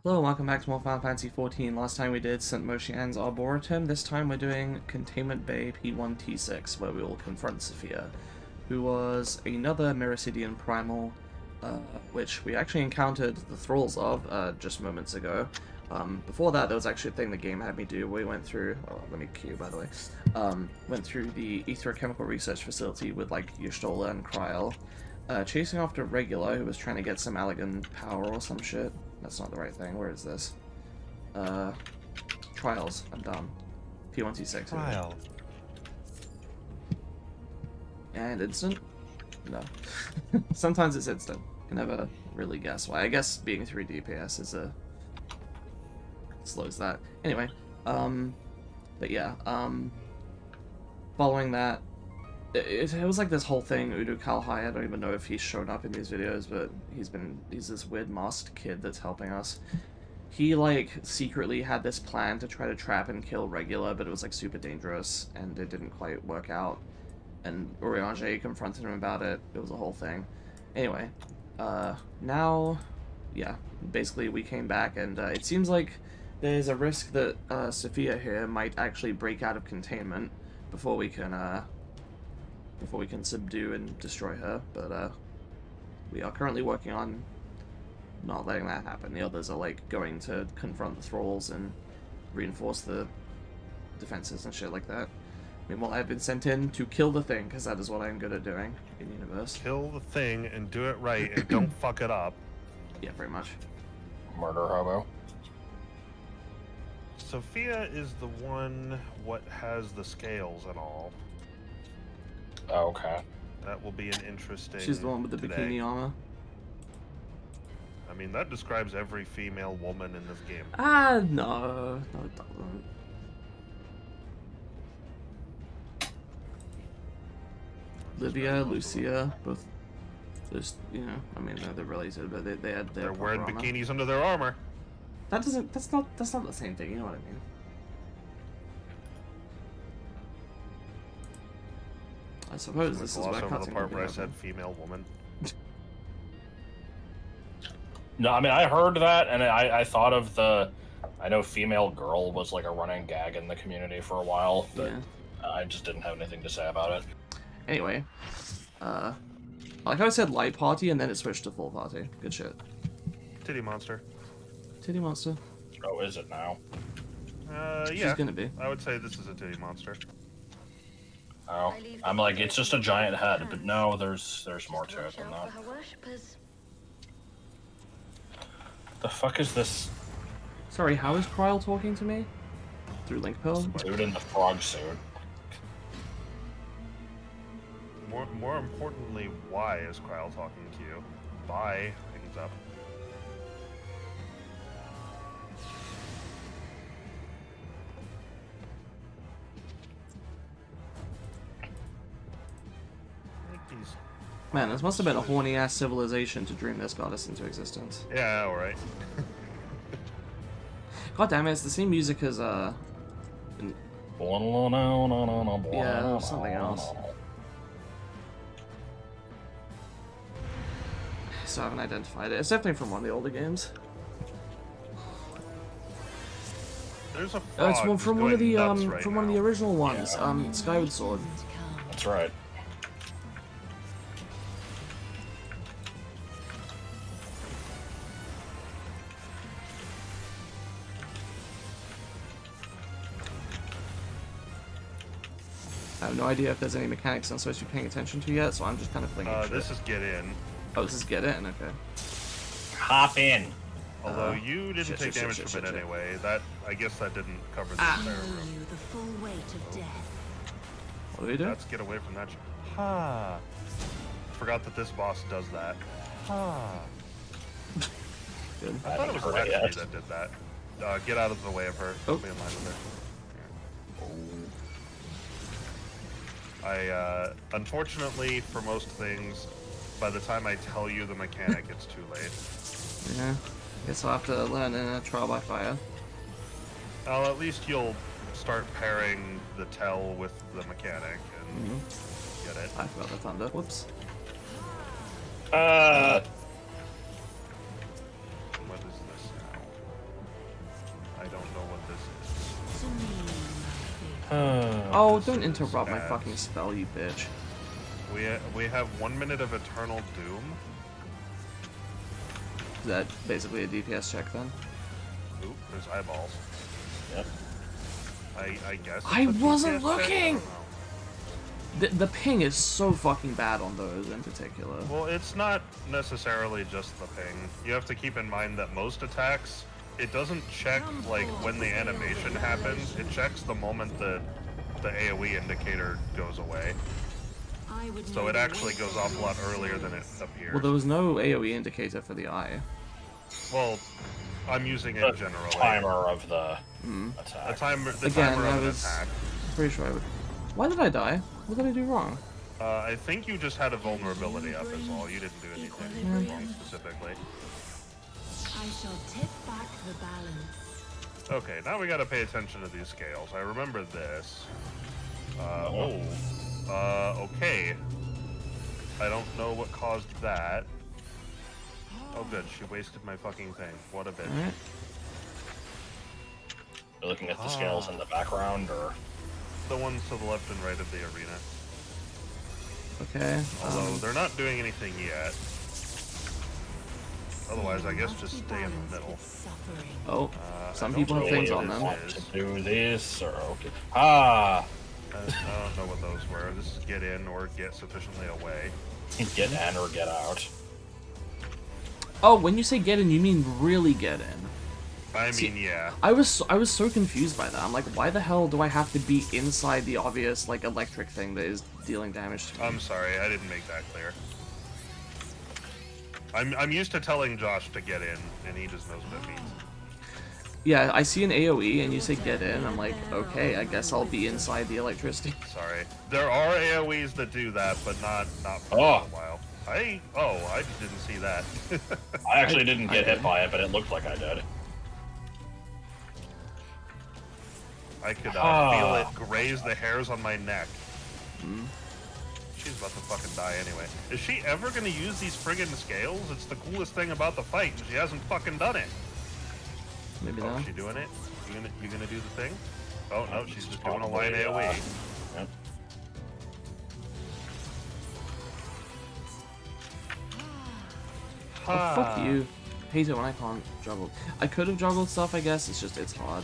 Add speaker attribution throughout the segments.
Speaker 1: Hello and welcome back to more Final Fantasy XIV. Last time we did St. Moshian's Arboretum. This time we're doing Containment Bay P1T6, where we will confront Sophia, who was another Meracidian primal, which we actually encountered the thralls of just moments ago. Before that, there was actually a thing the game had me do. We went through, oh, let me cue by the way, went through the Etherochemical Research Facility with like Y'shtola and Kryl, chasing after Regular, who was trying to get some Allegan power or some shit. That's not the right thing. Where is this? Trials. I'm dumb. P1T6.
Speaker 2: Trial.
Speaker 1: And instant? No. Sometimes it's instant. Can never really guess why. I guess being 3 DPS is slows that. Anyway, but yeah, following that, it was like this whole thing. Udo Kalhai, I don't even know if he's shown up in these videos, but he's this weird masked kid that's helping us. He like secretly had this plan to try to trap and kill Regular, but it was like super dangerous and it didn't quite work out. And Urianger confronted him about it. It was a whole thing. Anyway, now, yeah, basically we came back and it seems like there's a risk that Sophia here might actually break out of containment before we can subdue and destroy her, but we are currently working on not letting that happen. The others are like going to confront the thralls and reinforce the defenses and shit like that. Meanwhile, I've been sent in to kill the thing, because that is what I'm good at doing in universe.
Speaker 2: Kill the thing and do it right and don't fuck it up.
Speaker 1: Yeah, pretty much.
Speaker 3: Murder hobo.
Speaker 2: Sophia is the one what has the scales and all.
Speaker 3: Oh, okay.
Speaker 2: That will be an interesting.
Speaker 1: She's the one with the bikini armor.
Speaker 2: I mean, that describes every female woman in this game.
Speaker 1: No, it doesn't. Livia, Lucia, both. Those, you know, I mean, they're related, but they had their.
Speaker 2: They're wearing
Speaker 1: armor.
Speaker 2: bikinis under their armor.
Speaker 1: That doesn't. That's not the same thing. You know what I mean? I suppose this is where
Speaker 2: over the part where I
Speaker 1: happen.
Speaker 2: said female woman.
Speaker 3: No, I mean, I heard that, and I thought of the... I know female girl was like a running gag in the community for a while, but
Speaker 1: Yeah.
Speaker 3: I just didn't have anything to say about it.
Speaker 1: Anyway, like I said, light party, and then it switched to full party. Good shit.
Speaker 2: Titty monster.
Speaker 1: Titty monster.
Speaker 3: Oh, is it now?
Speaker 2: Yeah.
Speaker 1: She's gonna be.
Speaker 2: I would say this is a titty monster.
Speaker 3: Oh, I'm like, it's just a giant head, but no, there's more to it than that. The fuck is this
Speaker 1: Sorry, how is Kryl talking to me? Through Link Pill?
Speaker 3: dude in the frog suit?
Speaker 2: More importantly, why is Kryl talking to you? Bye. Hangs up.
Speaker 1: Man, this must have been a horny ass civilization to dream this goddess into existence.
Speaker 2: Yeah, alright.
Speaker 1: God damn it, it's the same music as yeah, something else. So I haven't identified it. It's definitely from one of the older games.
Speaker 2: There's a
Speaker 1: Oh, it's
Speaker 2: frog
Speaker 1: from one of the
Speaker 2: right
Speaker 1: from one of the
Speaker 2: now.
Speaker 1: original ones. Skyward Sword.
Speaker 3: That's right.
Speaker 1: I have no idea if there's any mechanics I'm supposed to be paying attention to yet, so I'm just kind of flinging shit.
Speaker 2: This is get in.
Speaker 1: Oh, this is get in? Okay.
Speaker 3: Hop in.
Speaker 2: Although you didn't
Speaker 1: shit,
Speaker 2: take
Speaker 1: shit,
Speaker 2: damage
Speaker 1: shit,
Speaker 2: from it
Speaker 1: shit.
Speaker 2: anyway. That I guess that didn't cover the entire room.
Speaker 4: You the full weight of death.
Speaker 1: What do we do?
Speaker 2: Let's get away from that. Ha! Forgot that this boss does that. Ha!
Speaker 1: Good.
Speaker 2: I thought it was
Speaker 3: heard it
Speaker 2: Lexi
Speaker 3: yet.
Speaker 2: that did that. Get out of the way of her.
Speaker 1: Oh.
Speaker 2: Don't be in line with her. Unfortunately, for most things, by the time I tell you the mechanic, it's too late.
Speaker 1: Yeah. Guess I'll have to learn in a trial by fire.
Speaker 2: Well, at least you'll start pairing the tell with the mechanic and get it.
Speaker 1: I forgot the thunder. Whoops.
Speaker 2: What is this now? this
Speaker 4: To me, my
Speaker 1: Oh,
Speaker 2: This
Speaker 1: don't
Speaker 2: is
Speaker 1: interrupt my
Speaker 2: bad.
Speaker 1: fucking spell, you bitch.
Speaker 2: is. We have 1 minute of Eternal Doom.
Speaker 1: Is that basically a DPS check then?
Speaker 2: Oop, there's eyeballs.
Speaker 3: Yep.
Speaker 2: I guess. It's
Speaker 1: I
Speaker 2: a
Speaker 1: wasn't
Speaker 2: DPS check? I
Speaker 1: looking!
Speaker 2: don't know.
Speaker 1: The ping is so fucking bad on those in particular.
Speaker 2: Well, it's not necessarily just the ping. You have to keep in mind that most attacks, it doesn't check like when the animation happens. It checks the moment the AoE indicator goes away.
Speaker 4: I would
Speaker 2: So it
Speaker 4: never
Speaker 2: actually goes off a lot earlier than it appears.
Speaker 1: Well, there was no AoE indicator for the eye.
Speaker 2: Well, I'm using
Speaker 3: The
Speaker 2: it generally.
Speaker 3: timer of the
Speaker 2: The
Speaker 3: attack.
Speaker 2: timer, the
Speaker 1: Again,
Speaker 2: timer
Speaker 1: I
Speaker 2: of an
Speaker 1: was
Speaker 2: attack.
Speaker 1: pretty sure I would. Why did I die? What did I do wrong?
Speaker 2: I think you just had a vulnerability up is all. You didn't do anything wrong specifically.
Speaker 4: I shall tip back the balance.
Speaker 2: Okay, now we gotta pay attention to these scales. I remember this. Okay. I don't know what caused that. Oh good, she wasted my fucking thing. What a bitch.
Speaker 1: Alright.
Speaker 3: You're looking at the scales in the background, or
Speaker 2: The ones to the left and right of the arena.
Speaker 1: Okay.
Speaker 2: Although they're not doing anything yet. Otherwise, I guess
Speaker 4: Must
Speaker 2: just
Speaker 4: be
Speaker 2: stay in the
Speaker 4: balanced
Speaker 2: middle.
Speaker 4: with suffering.
Speaker 1: Oh,
Speaker 2: I
Speaker 1: some
Speaker 2: don't
Speaker 1: people
Speaker 2: know
Speaker 1: have things
Speaker 2: what
Speaker 1: on
Speaker 2: this
Speaker 1: them.
Speaker 3: want
Speaker 2: is.
Speaker 3: to do this, or okay. Ah,
Speaker 2: I don't know what those were. This is get in or get sufficiently away.
Speaker 3: get in or get out.
Speaker 1: Oh, when you say get in, you mean really get in.
Speaker 2: I
Speaker 1: See-
Speaker 2: mean, yeah.
Speaker 1: I was so confused by that. I'm like, why the hell do I have to be inside the obvious like electric thing that is dealing damage to me?
Speaker 2: I'm sorry, I didn't make that clear. I'm used to telling Josh to get in, and he just knows what it means.
Speaker 1: Yeah, I see an AoE and you say get in. I'm like, okay, I guess I'll be inside the electricity.
Speaker 2: Sorry. There are AoEs that do that, but not for
Speaker 3: Oh.
Speaker 2: a while. I just didn't see that.
Speaker 3: I actually didn't
Speaker 1: I
Speaker 3: get hit
Speaker 1: did.
Speaker 3: by it, but it looked like I did.
Speaker 2: I could
Speaker 3: Ah.
Speaker 2: feel it graze the hairs on my neck. She's about to fucking die anyway. Is she ever gonna use these friggin' scales? It's the coolest thing about the fight, and she hasn't fucking done it.
Speaker 1: Maybe
Speaker 2: Oh,
Speaker 1: not.
Speaker 2: is she doing it? You gonna do the thing? Oh no, she's just doing a
Speaker 3: Probably,
Speaker 2: line AoE.
Speaker 3: Yep.
Speaker 1: Oh, fuck you. Hate it when I can't juggle. I could have juggled stuff, I guess. It's hard.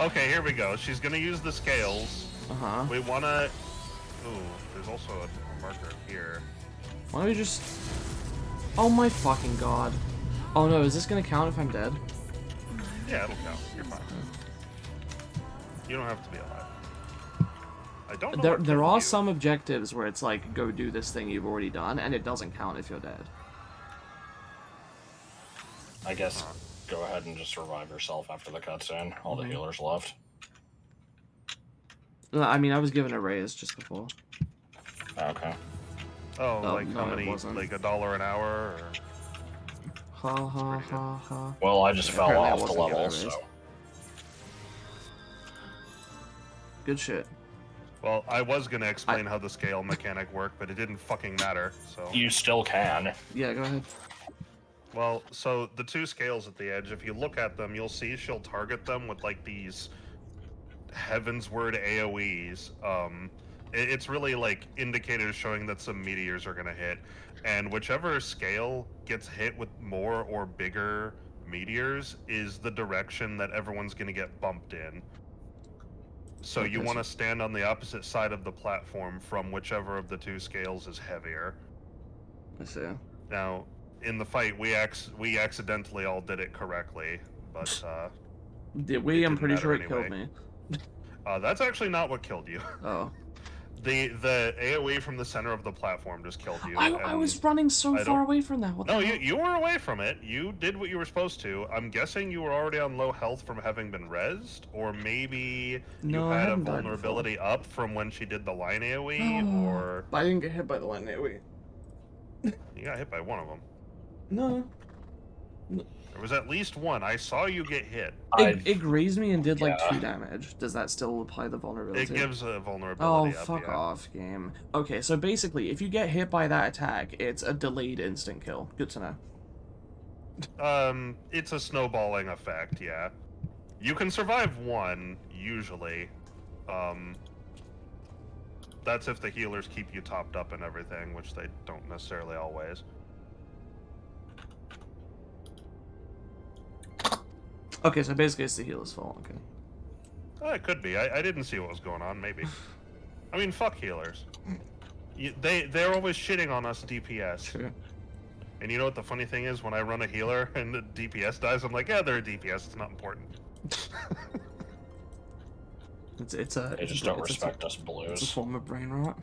Speaker 2: Okay, here we go. She's gonna use the scales.
Speaker 1: Uh-huh.
Speaker 2: We wanna... Ooh, there's also a marker here.
Speaker 1: Why don't we just... Oh my fucking god. Oh no, is this gonna count if I'm dead?
Speaker 2: Yeah, it'll count. You're fine. You don't have to be alive. I don't know what
Speaker 1: There
Speaker 2: killed
Speaker 1: are
Speaker 2: you.
Speaker 1: some objectives where it's like, go do this thing you've already done, and it doesn't count if you're dead.
Speaker 3: I guess go ahead and just revive yourself after the cutscene. All the healers left.
Speaker 1: I mean, I was given a raise just before.
Speaker 3: Okay.
Speaker 2: Oh,
Speaker 1: Oh,
Speaker 2: like
Speaker 1: no,
Speaker 2: how
Speaker 1: it
Speaker 2: many?
Speaker 1: wasn't.
Speaker 2: Like $1 an hour? Or...
Speaker 1: Ha ha ha ha.
Speaker 3: Well, I just fell
Speaker 1: Apparently I
Speaker 3: off the
Speaker 1: wasn't given a
Speaker 3: level,
Speaker 1: raise.
Speaker 3: so
Speaker 1: Good shit.
Speaker 2: Well, I was gonna explain how the scale mechanic worked, but it didn't fucking matter. So.
Speaker 3: you still can.
Speaker 1: Yeah, go ahead.
Speaker 2: Well, so the two scales at the edge, if you look at them, you'll see she'll target them with like these heavensward AoEs. It's really like indicators showing that some meteors are gonna hit, and whichever scale gets hit with more or bigger meteors is the direction that everyone's gonna get bumped in. So you
Speaker 1: Okay,
Speaker 2: want to stand on the opposite side of the platform from whichever of the two scales is heavier.
Speaker 1: I see.
Speaker 2: Now, in the fight, we accidentally all did it correctly, but
Speaker 1: Did we? I'm
Speaker 2: didn't
Speaker 1: pretty sure it
Speaker 2: matter
Speaker 1: killed me.
Speaker 2: that's actually not what killed you.
Speaker 1: Oh.
Speaker 2: The AoE from the center of the platform just killed you.
Speaker 1: I
Speaker 2: and-
Speaker 1: was running so
Speaker 2: I
Speaker 1: far
Speaker 2: don't-
Speaker 1: away from that. What
Speaker 2: No,
Speaker 1: the hell?
Speaker 2: you were away from it. You did what you were supposed to. I'm guessing you were already on low health from having been rezzed, or maybe
Speaker 1: No,
Speaker 2: you
Speaker 1: I
Speaker 2: had a
Speaker 1: haven't died
Speaker 2: vulnerability up from when she did the line AoE,
Speaker 1: Oh,
Speaker 2: or
Speaker 1: I didn't get hit by the line AoE.
Speaker 2: you got hit by one of them.
Speaker 1: No.
Speaker 2: There was at least one. I saw you get hit.
Speaker 1: It grazed me and did like
Speaker 3: Yeah.
Speaker 1: 2 damage. Does that still apply the vulnerability?
Speaker 2: It gives a
Speaker 1: Oh,
Speaker 2: vulnerability up,
Speaker 1: fuck
Speaker 2: yeah.
Speaker 1: off, game. Okay, so basically, if you get hit by that attack, it's a delayed instant kill. Good to know.
Speaker 2: It's a snowballing effect, yeah. You can survive one, usually. That's if the healers keep you topped up and everything, which they don't necessarily always.
Speaker 1: Okay, so basically it's the healer's fault, okay.
Speaker 2: It could be. I didn't see what was going on, maybe. I mean, fuck healers. They're always shitting on us DPS.
Speaker 1: True.
Speaker 2: And you know what the funny thing is? When I run a healer and the DPS dies, I'm like, yeah, they're a DPS, it's not important.
Speaker 3: They just don't respect us blues.
Speaker 1: It's a form of brain rot.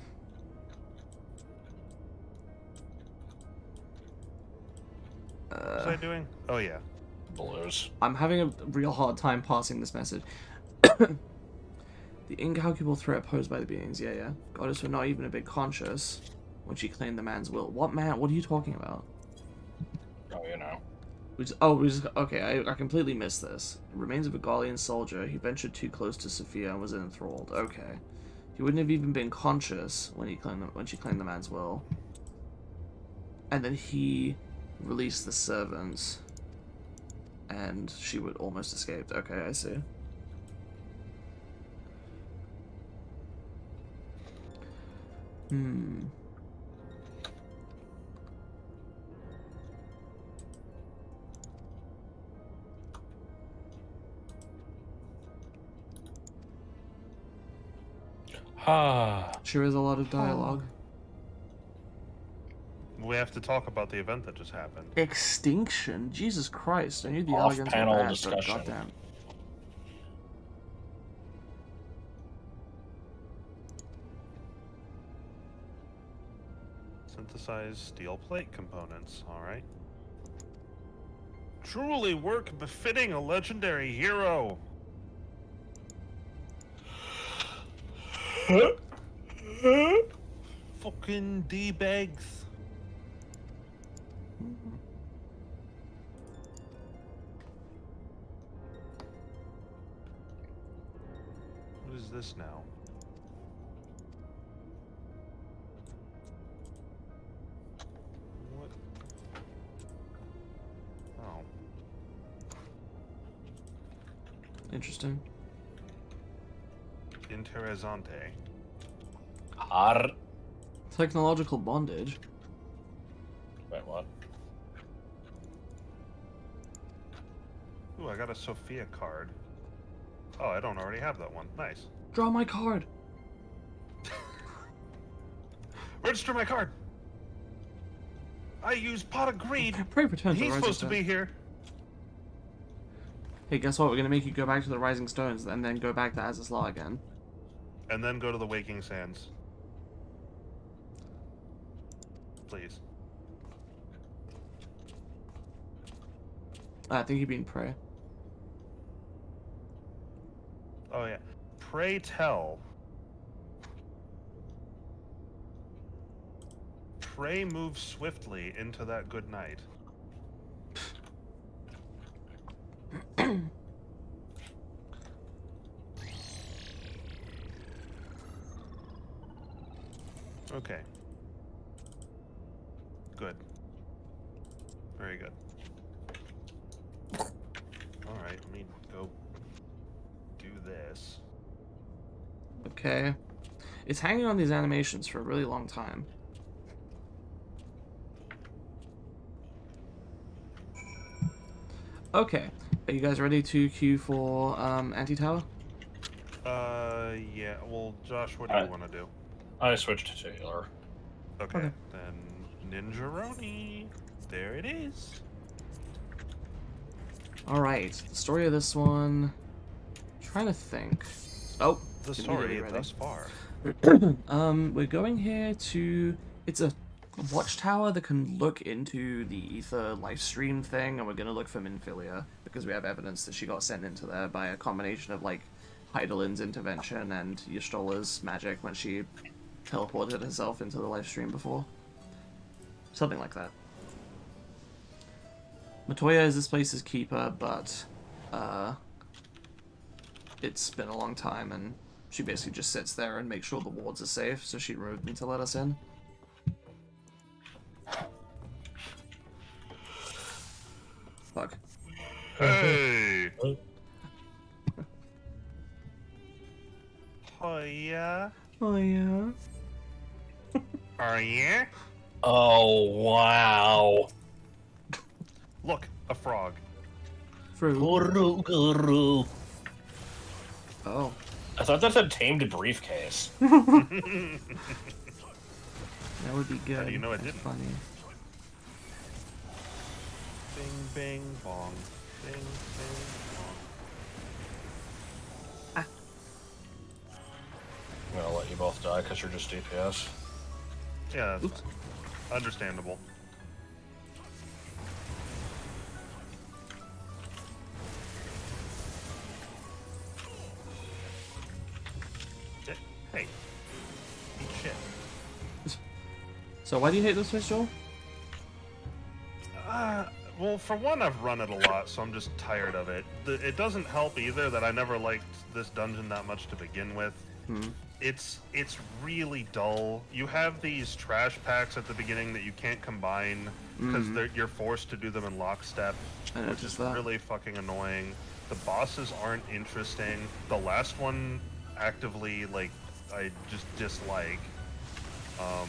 Speaker 2: What was I doing? Oh, yeah.
Speaker 3: Blues.
Speaker 1: I'm having a real hard time passing this message. The incalculable threat posed by the beings, yeah. Goddess were not even a bit conscious when she claimed the man's will. What man? What are you talking about?
Speaker 3: Oh, you know.
Speaker 1: Okay, I completely missed this. Remains of a Gallian soldier. He ventured too close to Sophia and was enthralled. Okay. He wouldn't have even been conscious when she claimed the man's will. And then he released the servants. And she would almost escaped. Okay, I see. Sure is a lot of dialogue.
Speaker 2: We have to talk about the event that just happened.
Speaker 1: Extinction? Jesus Christ. I knew the elegance of
Speaker 3: Off-panel
Speaker 1: that, but
Speaker 3: discussion.
Speaker 1: goddamn.
Speaker 2: Synthesized steel plate components, alright. Truly work befitting a legendary hero! Fucking D-bags. What is this now? What? Oh.
Speaker 1: Interesting.
Speaker 2: Interessante.
Speaker 3: Har.
Speaker 1: Technological bondage.
Speaker 3: Wait, what?
Speaker 2: Ooh, I got a Sophia card. Oh, I don't already have that one. Nice.
Speaker 1: Draw my card.
Speaker 2: Register my card! I use Pot of Greed!
Speaker 1: Pray pretend
Speaker 2: He's supposed to be here!
Speaker 1: Hey, guess what? We're gonna make you go back to the Rising Stones and then go back to Azys Lla again.
Speaker 2: And then go to the Waking Sands. Please.
Speaker 1: I think you mean pray.
Speaker 2: Oh yeah. Pray tell. Pray move swiftly into that good night. Okay. Good. Very good. Alright, let me go do this.
Speaker 1: Okay. It's hanging on these animations for a really long time. Okay. Are you guys ready to queue for Antitower?
Speaker 2: Yeah. Well, Josh, what do you want to do?
Speaker 3: I switched to healer.
Speaker 2: Okay. Then Ninjaroni. There it is.
Speaker 1: Alright. The story of this one... trying to think. Oh.
Speaker 2: The
Speaker 1: immediately
Speaker 2: story
Speaker 1: ready.
Speaker 2: thus far.
Speaker 1: We're going here to... It's a watchtower that can look into the Ether lifestream thing, and we're going to look for Minfilia, because we have evidence that she got sent into there by a combination of, like, Heidelin's intervention and Y'shtola's magic when she teleported herself into the lifestream before. Something like that. Matoya is this place's keeper, but, it's been a long time, and she basically just sits there and makes sure the wards are safe, so she removed me to let us in. Fuck.
Speaker 2: Hey! Oh yeah?
Speaker 1: Oh yeah.
Speaker 2: Are ya?
Speaker 3: Oh, wow.
Speaker 2: Look, a frog.
Speaker 1: Fruit.
Speaker 3: Guru, guru.
Speaker 1: Oh.
Speaker 3: I thought that said tamed briefcase.
Speaker 1: That would be good.
Speaker 2: How do you know it
Speaker 1: That's
Speaker 2: didn't?
Speaker 1: funny.
Speaker 2: Bing, bing, bong. Bing, bing, bong.
Speaker 3: I'm gonna let you both die because you're just DPS.
Speaker 2: Yeah, that's
Speaker 1: Oops.
Speaker 2: fine. Understandable. Hey. Eat shit.
Speaker 1: So why do you hate this fish, Joel?
Speaker 2: Well, for one, I've run it a lot, so I'm just tired of it. It doesn't help either that I never liked this dungeon that much to begin with.
Speaker 1: Hmm.
Speaker 2: It's really dull. You have these trash packs at the beginning that you can't combine because you're forced to do them in lockstep,
Speaker 1: I
Speaker 2: which
Speaker 1: noticed
Speaker 2: is
Speaker 1: that.
Speaker 2: really fucking annoying. The bosses aren't interesting. The last one, actively, like, I just dislike. I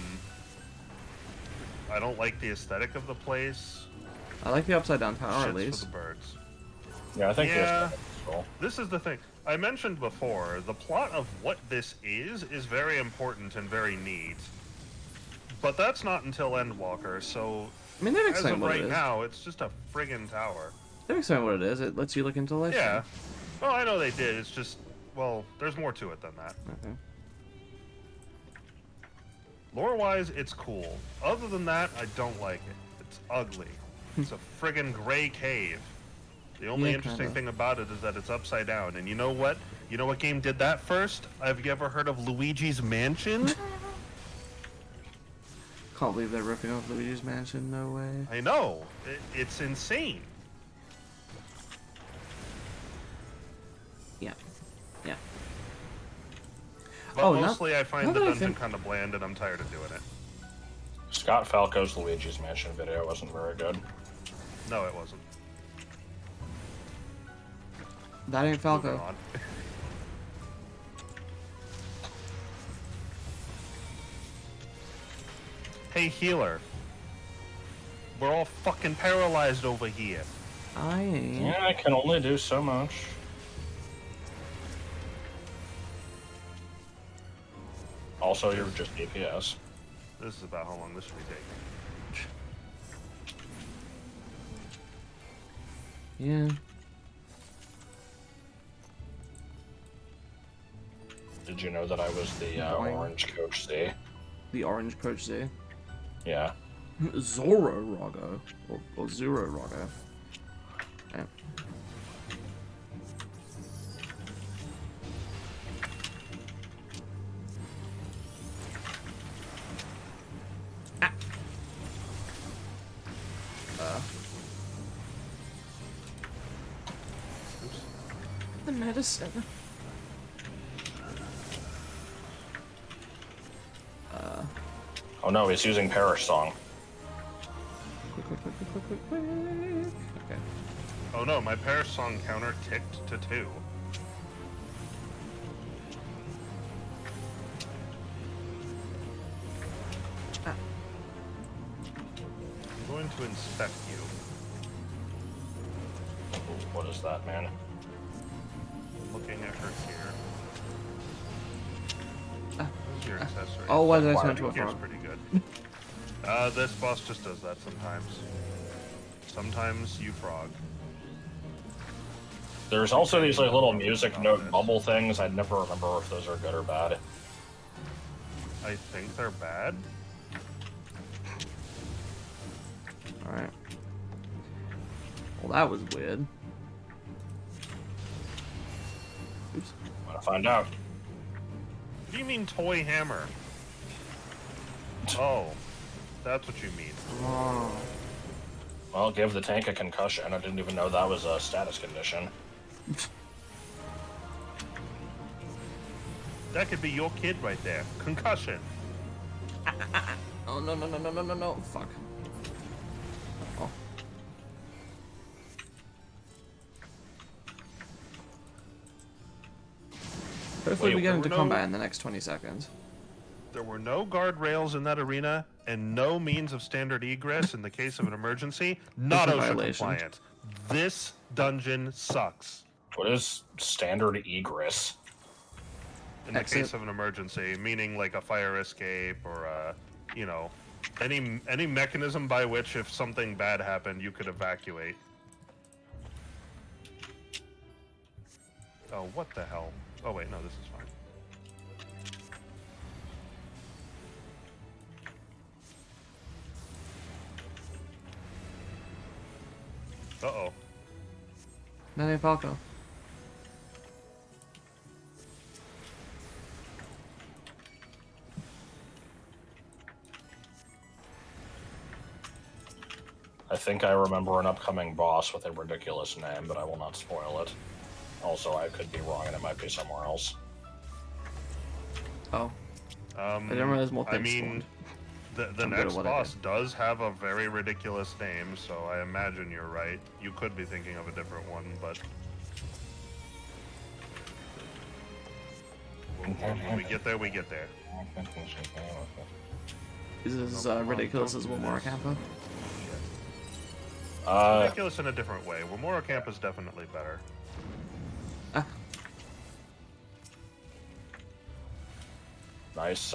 Speaker 2: don't like the aesthetic of the place.
Speaker 1: I like the upside down tower
Speaker 2: Shit's
Speaker 1: at least.
Speaker 2: for the birds.
Speaker 3: Yeah, I think
Speaker 2: Yeah.
Speaker 3: this is cool.
Speaker 2: This is the thing. I mentioned before, the plot of what this is very important and very neat. But that's not until Endwalker, so
Speaker 1: I mean, they've
Speaker 2: as
Speaker 1: explained
Speaker 2: of
Speaker 1: what
Speaker 2: right
Speaker 1: it is.
Speaker 2: now, it's just a friggin' tower.
Speaker 1: They've explained what it is. It lets you look into life.
Speaker 2: Yeah. Well, I know they did, it's just, well, there's more to it than that.
Speaker 1: Okay.
Speaker 2: Lore-wise, it's cool. Other than that, I don't like it. It's ugly. It's a friggin' gray cave. The only
Speaker 1: Yeah,
Speaker 2: interesting
Speaker 1: kinda.
Speaker 2: thing about it is that it's upside down. And you know what? You know what game did that first? Have you ever heard of Luigi's Mansion?
Speaker 1: Can't believe they're ripping off Luigi's Mansion. No way.
Speaker 2: I know. It's insane.
Speaker 1: Yeah. Yeah.
Speaker 2: But
Speaker 1: Oh, not-
Speaker 2: mostly I find
Speaker 1: now
Speaker 2: the
Speaker 1: that I
Speaker 2: dungeon
Speaker 1: think-
Speaker 2: kind of bland and I'm tired of doing it.
Speaker 3: Scott Falco's Luigi's Mansion video wasn't very good.
Speaker 2: No, it wasn't.
Speaker 1: That ain't
Speaker 2: Moving
Speaker 1: Falco.
Speaker 2: on. Hey, healer. We're all fucking paralyzed over here.
Speaker 1: I ain't.
Speaker 3: Yeah, I can only do so much. Also, you're just DPS.
Speaker 2: This is about how long this should be taking.
Speaker 1: Yeah.
Speaker 3: Did you know that I was the
Speaker 1: Boing.
Speaker 3: orange coach C?
Speaker 1: The orange Coach Z.
Speaker 3: Yeah.
Speaker 1: Zoro Raga. Or Zero Raga. Yeah. Ah.
Speaker 2: Oops.
Speaker 1: The medicine.
Speaker 3: Oh no, he's using Parish Song.
Speaker 1: Quick. Okay.
Speaker 2: Oh no, my Parish Song counter ticked to 2.
Speaker 1: Ah.
Speaker 2: I'm going to inspect you.
Speaker 3: Ooh, what is that, man?
Speaker 2: Looking at her here.
Speaker 1: Ah.
Speaker 2: This is your accessory.
Speaker 1: Oh, why did I
Speaker 3: Why
Speaker 1: turn
Speaker 3: are
Speaker 1: to a
Speaker 2: Here's
Speaker 1: frog?
Speaker 2: pretty good. This boss just does that sometimes. Sometimes you frog.
Speaker 3: There's also these like little music note bubble things. I'd never remember if those are good or bad.
Speaker 2: I think they're bad.
Speaker 1: Alright. Well, that was weird. Oops.
Speaker 3: I'm gonna find out.
Speaker 2: What do you mean toy hammer? Oh, that's what you mean.
Speaker 1: Oh.
Speaker 3: Well, give the tank a concussion. I didn't even know that was a status condition.
Speaker 2: That could be your kid right there. Concussion.
Speaker 1: Oh, no. Fuck. Oh. Hopefully we get
Speaker 2: there
Speaker 1: into
Speaker 2: were
Speaker 1: combat in the next 20 seconds.
Speaker 2: There were no guardrails in that arena and no means of standard egress in the case of an emergency. Not
Speaker 1: It's a
Speaker 2: OSHA
Speaker 1: violation.
Speaker 2: compliant. This dungeon sucks.
Speaker 3: What is standard egress?
Speaker 2: In the
Speaker 1: Exit.
Speaker 2: case of an emergency, meaning like a fire escape or you know, any mechanism by which if something bad happened, you could evacuate. Oh, what the hell? Oh wait, no, this is fine. Uh-oh.
Speaker 1: Nene Falco.
Speaker 3: I think I remember an upcoming boss with a ridiculous name, but I will not spoil it. Also, I could be wrong and it might be somewhere else.
Speaker 1: Oh. I didn't realize more things spawned.
Speaker 2: the
Speaker 1: I'm good at
Speaker 2: next
Speaker 1: what I
Speaker 2: boss does have a very ridiculous name, so I imagine you're right. You could be thinking of a different one, but when we get there, we get there.
Speaker 1: Is this ridiculous as Wilmora Camper?
Speaker 2: Ridiculous in a different way. Wilmora Camp is definitely better.
Speaker 3: Nice,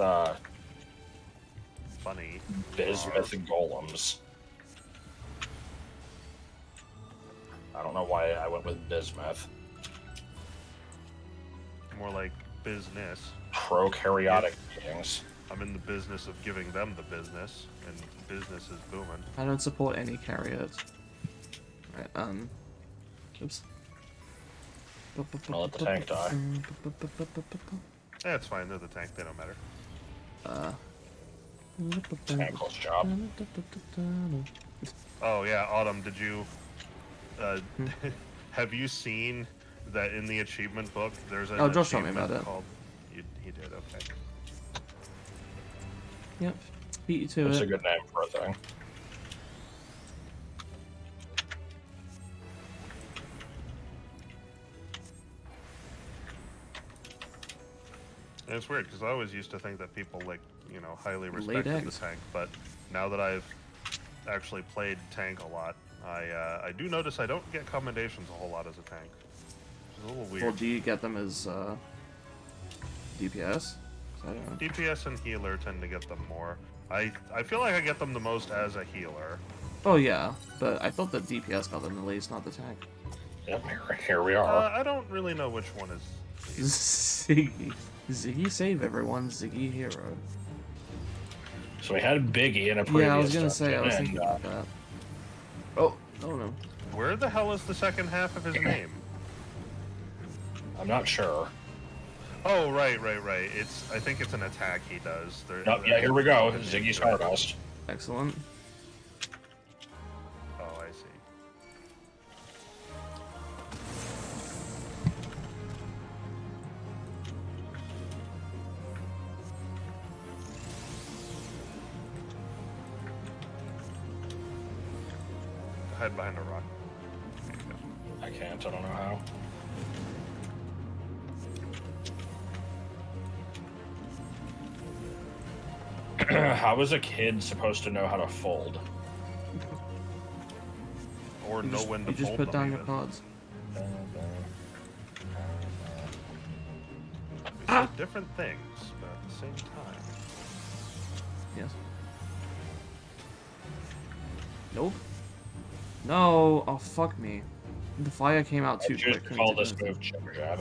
Speaker 2: Funny.
Speaker 3: bismuth golems. I don't know why I went with bismuth.
Speaker 2: More like business.
Speaker 3: Prokaryotic beings.
Speaker 2: I'm in the business of giving them the business, and business is booming.
Speaker 1: I don't support any carriers. Right, oops.
Speaker 3: I'll let the tank die.
Speaker 2: Yeah, it's fine. They're the tank. They don't matter.
Speaker 3: Tankless job.
Speaker 2: Oh yeah, Autumn. Did you have you seen that in the achievement book? There's an
Speaker 1: Josh told me
Speaker 2: achievement
Speaker 1: about it.
Speaker 2: called. He did. Okay.
Speaker 1: Yep. Beat you to
Speaker 3: It's
Speaker 1: it.
Speaker 3: a good name for a thing.
Speaker 2: And it's weird because I always used to think that people highly respected the
Speaker 1: eggs.
Speaker 2: tank, but now that I've actually played tank a lot, I do notice I don't get commendations a whole lot as a tank. It's a little weird.
Speaker 1: Well, do you get them as DPS? I don't know.
Speaker 2: DPS and healer tend to get them more. I feel like I get them the most as a healer.
Speaker 1: Oh yeah, but I thought that DPS got them at least, not the tank.
Speaker 3: Yep, here we are.
Speaker 2: I don't really know which one is.
Speaker 1: Ziggy. Ziggy save everyone, Ziggy hero.
Speaker 3: So we had Biggie in a previous
Speaker 1: Yeah, I was gonna say, I was
Speaker 3: dungeon,
Speaker 1: thinking
Speaker 3: and,
Speaker 1: about that. Oh no.
Speaker 2: Where the hell is the second half of his name?
Speaker 3: I'm not sure.
Speaker 2: Oh, right. I think it's an attack he does.
Speaker 3: Nope, yeah, here we go. Ziggy Stardust.
Speaker 1: Excellent.
Speaker 2: Oh, I see. Hide behind a rock.
Speaker 3: I can't, I don't know how. How is a kid supposed to know how to fold?
Speaker 2: Or know when to
Speaker 1: You just
Speaker 2: fold
Speaker 1: put
Speaker 2: them
Speaker 1: down your
Speaker 2: even.
Speaker 1: cards.
Speaker 2: They say different things, but at the same time.
Speaker 1: Yes. Nope. No. Oh fuck me. The fire came out
Speaker 3: I
Speaker 1: too
Speaker 3: just
Speaker 1: quick.
Speaker 3: call this move Jibber Jab.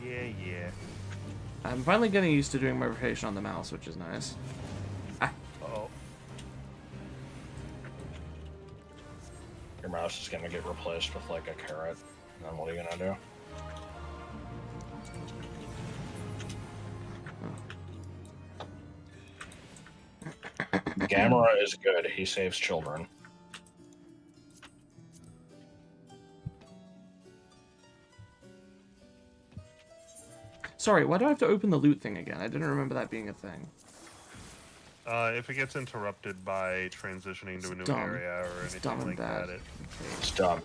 Speaker 2: Yeah.
Speaker 1: I'm finally getting used to doing my rotation on the mouse, which is nice.
Speaker 2: Uh-oh.
Speaker 3: Your mouse is gonna get replaced with like a carrot. And then what are you gonna do? Gamera is good. He saves children.
Speaker 1: Sorry, why do I have to open the loot thing again? I didn't remember that being a thing.
Speaker 2: If it gets interrupted by transitioning to a new
Speaker 1: dumb.
Speaker 2: area or
Speaker 1: It's dumb
Speaker 2: anything
Speaker 1: and
Speaker 2: like
Speaker 1: bad.
Speaker 2: that,
Speaker 3: It's dumb.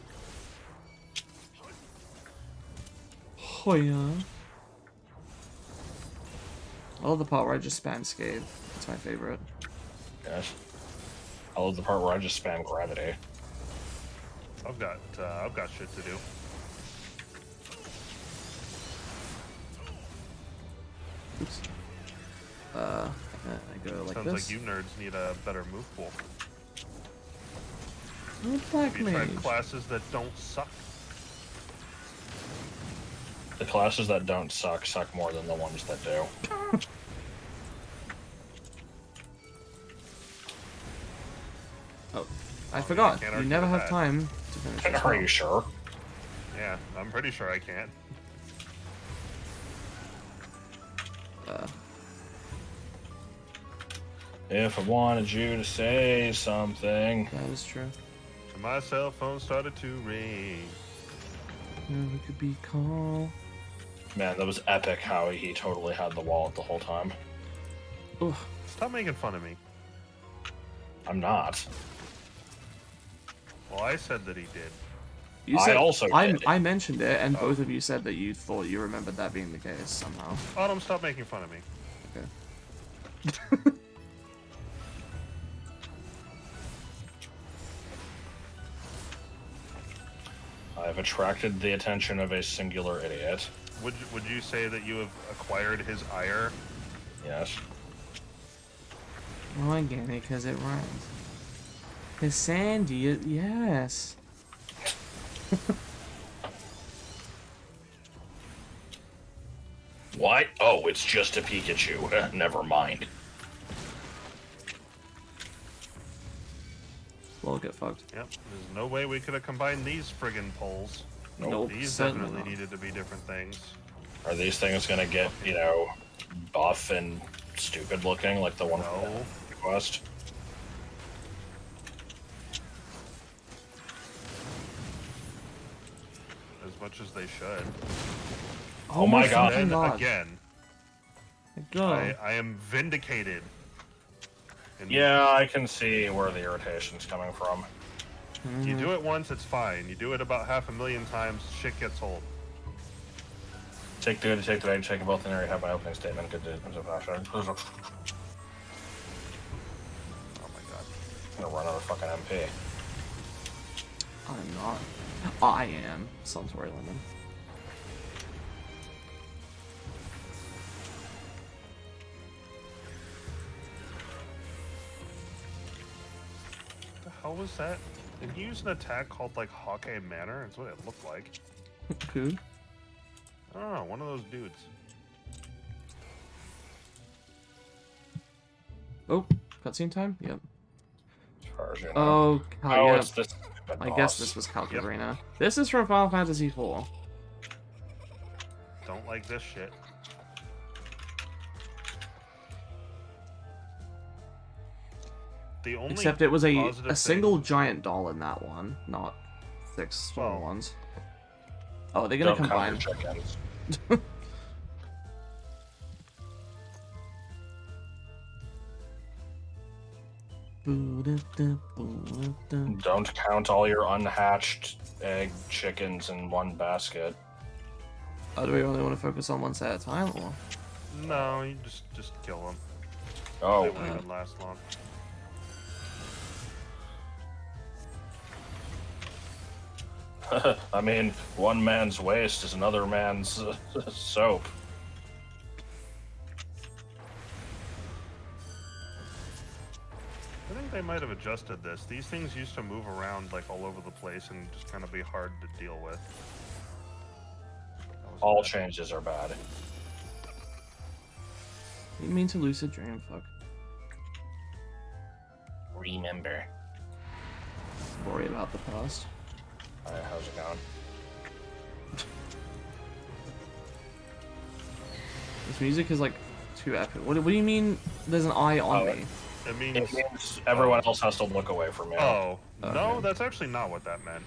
Speaker 1: Oh yeah. I love the part where I just spam Scathe. That's my favorite.
Speaker 3: Yes. I love the part where I just spam gravity.
Speaker 2: I've got shit to do.
Speaker 1: Oops. I go like
Speaker 2: Sounds
Speaker 1: this.
Speaker 2: like you nerds need a better move pool.
Speaker 1: Oh, black
Speaker 2: Have you tried
Speaker 1: mage.
Speaker 2: classes that don't suck?
Speaker 3: The classes that don't suck more than the ones that do.
Speaker 1: Oh, I forgot.
Speaker 2: can't
Speaker 1: You
Speaker 2: argue
Speaker 1: never
Speaker 2: with
Speaker 1: have
Speaker 2: that.
Speaker 1: time to finish this
Speaker 3: Are you
Speaker 1: spell.
Speaker 3: sure?
Speaker 2: Yeah, I'm pretty sure I can't.
Speaker 3: If I wanted you to say something.
Speaker 1: That is true.
Speaker 2: And my cell phone started to ring.
Speaker 1: Never could be calm.
Speaker 3: Man, that was epic how he totally had the wallet the whole time.
Speaker 1: Ugh.
Speaker 2: Stop making fun of me.
Speaker 3: I'm not.
Speaker 2: Well, I said that he did.
Speaker 1: You
Speaker 3: I
Speaker 1: said,
Speaker 3: also did.
Speaker 1: I mentioned it, and
Speaker 2: Oh.
Speaker 1: both of you said that you thought you remembered that being the case somehow.
Speaker 2: Autumn, stop making fun of me.
Speaker 1: Okay.
Speaker 3: I've attracted the attention of a singular idiot.
Speaker 2: Would you say that you have acquired his ire?
Speaker 3: Yes.
Speaker 1: Oh, I get it, because it rhymes. Cause Sandy, yes.
Speaker 3: What? Oh, it's just a Pikachu. Never mind.
Speaker 1: Well, get fucked.
Speaker 2: Yep. There's no way we could have combined these friggin' poles.
Speaker 1: Nope,
Speaker 2: These
Speaker 1: certainly
Speaker 2: definitely
Speaker 1: not.
Speaker 2: needed to be different things.
Speaker 3: Are these things gonna get, you know, buff and stupid looking like the one from
Speaker 2: No.
Speaker 3: the quest?
Speaker 2: As much as they should.
Speaker 3: Oh my God.
Speaker 1: fucking
Speaker 2: Then again,
Speaker 1: Go.
Speaker 2: I am vindicated. And
Speaker 3: Yeah, I can see where the irritation's coming from.
Speaker 2: You do it once, it's fine. You do it about 500,000 times, shit gets old.
Speaker 3: Take the good, take the bad, take them both in there. You have my opening statement. Good to. I'm
Speaker 2: Oh my god.
Speaker 3: gonna run out of fucking MP.
Speaker 1: I'm not. I am. Suntory Lemon.
Speaker 2: What the hell was that? Did he use an attack called like Hawkeye Manor? That's what it looked like.
Speaker 1: Who?
Speaker 2: I don't know, one of those dudes.
Speaker 1: Oh, cutscene time? Yep.
Speaker 3: As far as you know.
Speaker 1: Oh,
Speaker 3: Oh,
Speaker 1: yeah.
Speaker 3: it's this stupid
Speaker 1: I
Speaker 3: boss.
Speaker 1: guess this was Calcabrina. This is from Final Fantasy IV.
Speaker 2: Don't like this shit. The only
Speaker 1: Except it was a
Speaker 2: positive
Speaker 1: single
Speaker 2: thing-
Speaker 1: giant doll in that one, not 6 small
Speaker 2: Oh.
Speaker 1: ones. Oh, they're gonna
Speaker 3: Don't
Speaker 1: combine.
Speaker 3: count your chickens. Don't count all your unhatched egg chickens in one basket.
Speaker 1: Oh, do we only want to focus on one set at a time, or?
Speaker 2: No, you just kill them. They
Speaker 3: Oh,
Speaker 2: won't even last long.
Speaker 3: I mean, one man's waste is another man's soap.
Speaker 2: I think they might have adjusted this. These things used to move around like all over the place and just kind of be hard to deal with. That was
Speaker 3: All
Speaker 2: bad.
Speaker 3: changes are bad.
Speaker 1: You mean to lucid dream? Fuck.
Speaker 3: Remember.
Speaker 1: Worry about the past.
Speaker 3: Alright, how's it going?
Speaker 1: This music is like too epic. What do you mean? There's an eye on
Speaker 3: Oh,
Speaker 1: me.
Speaker 2: It means.
Speaker 3: It means everyone else has to look away from you.
Speaker 2: Oh, no,
Speaker 1: Okay.
Speaker 2: that's actually not what that meant.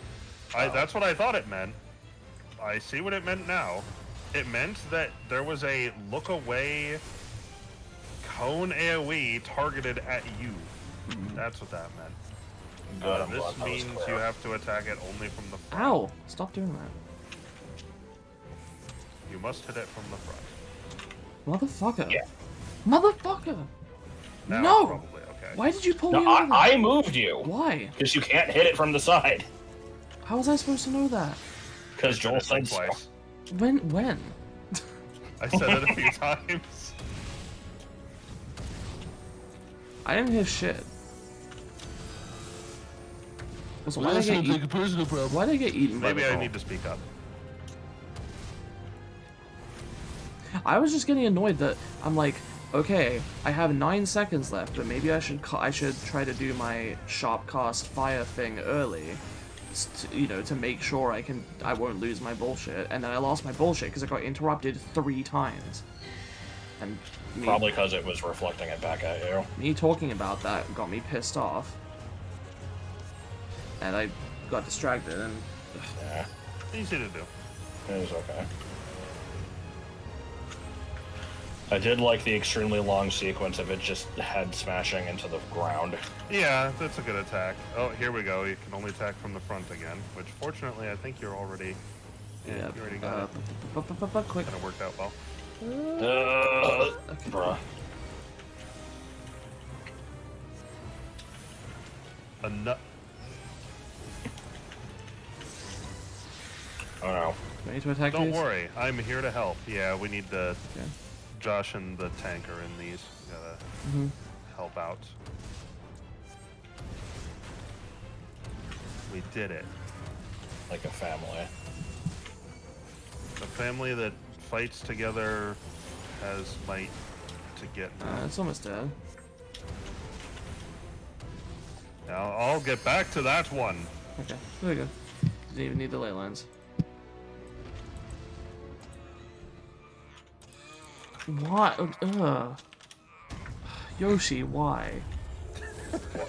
Speaker 3: Oh.
Speaker 2: That's what I thought it meant. I see what it meant now. It meant that there was a look away cone AoE targeted at you. That's what that meant.
Speaker 3: Good, I'm glad
Speaker 2: This
Speaker 3: that was
Speaker 2: means
Speaker 3: clear.
Speaker 2: you have to attack it only from the front.
Speaker 1: Ow! Stop doing that.
Speaker 2: You must hit it from the front.
Speaker 1: Motherfucker.
Speaker 3: Yeah.
Speaker 1: Motherfucker!
Speaker 2: Now
Speaker 1: No!
Speaker 2: it's probably okay.
Speaker 1: Why did you pull
Speaker 3: No,
Speaker 1: me over there?
Speaker 3: I moved you.
Speaker 1: Why?
Speaker 3: Because you can't hit it from the side.
Speaker 1: How was I supposed to know that?
Speaker 3: Because Joel
Speaker 2: said it
Speaker 3: said so.
Speaker 2: twice.
Speaker 1: When?
Speaker 2: I said it a few times.
Speaker 1: I didn't hear shit. So why did I get eaten? Why did I get eaten by
Speaker 2: Maybe
Speaker 1: the
Speaker 2: I
Speaker 1: ball?
Speaker 2: need to speak up.
Speaker 1: I was just getting annoyed that I'm like, okay, I have 9 seconds left, but maybe I should try to do my sharp cast fire thing early, to make sure I won't lose my bullshit. And then I lost my bullshit because I got interrupted 3 times. And
Speaker 3: Probably because it was reflecting it back at you.
Speaker 1: me talking about that got me pissed off, and I got distracted. And
Speaker 3: Yeah,
Speaker 2: Easy to do.
Speaker 3: it was okay. I did like the extremely long sequence of it just head smashing into the ground.
Speaker 2: Yeah, that's a good attack. Oh, here we go. You can only attack from the front again, which fortunately I think you're already. Yeah, you already got it.
Speaker 1: quick.
Speaker 2: Kind of worked out well.
Speaker 3: Bruh.
Speaker 2: A nut.
Speaker 3: Oh no.
Speaker 1: Do I need to attack
Speaker 2: Don't
Speaker 1: these?
Speaker 2: worry, I'm here to help. Yeah, we need the
Speaker 1: Okay.
Speaker 2: Josh and the tank are in these. We gotta help out. We did it.
Speaker 3: Like a family.
Speaker 2: A family that fights together has might to get.
Speaker 1: It's almost dead.
Speaker 2: Now I'll get back to that one.
Speaker 1: Okay, there we go. Didn't even need the ley lines. Why? Ugh. Yoshi, why?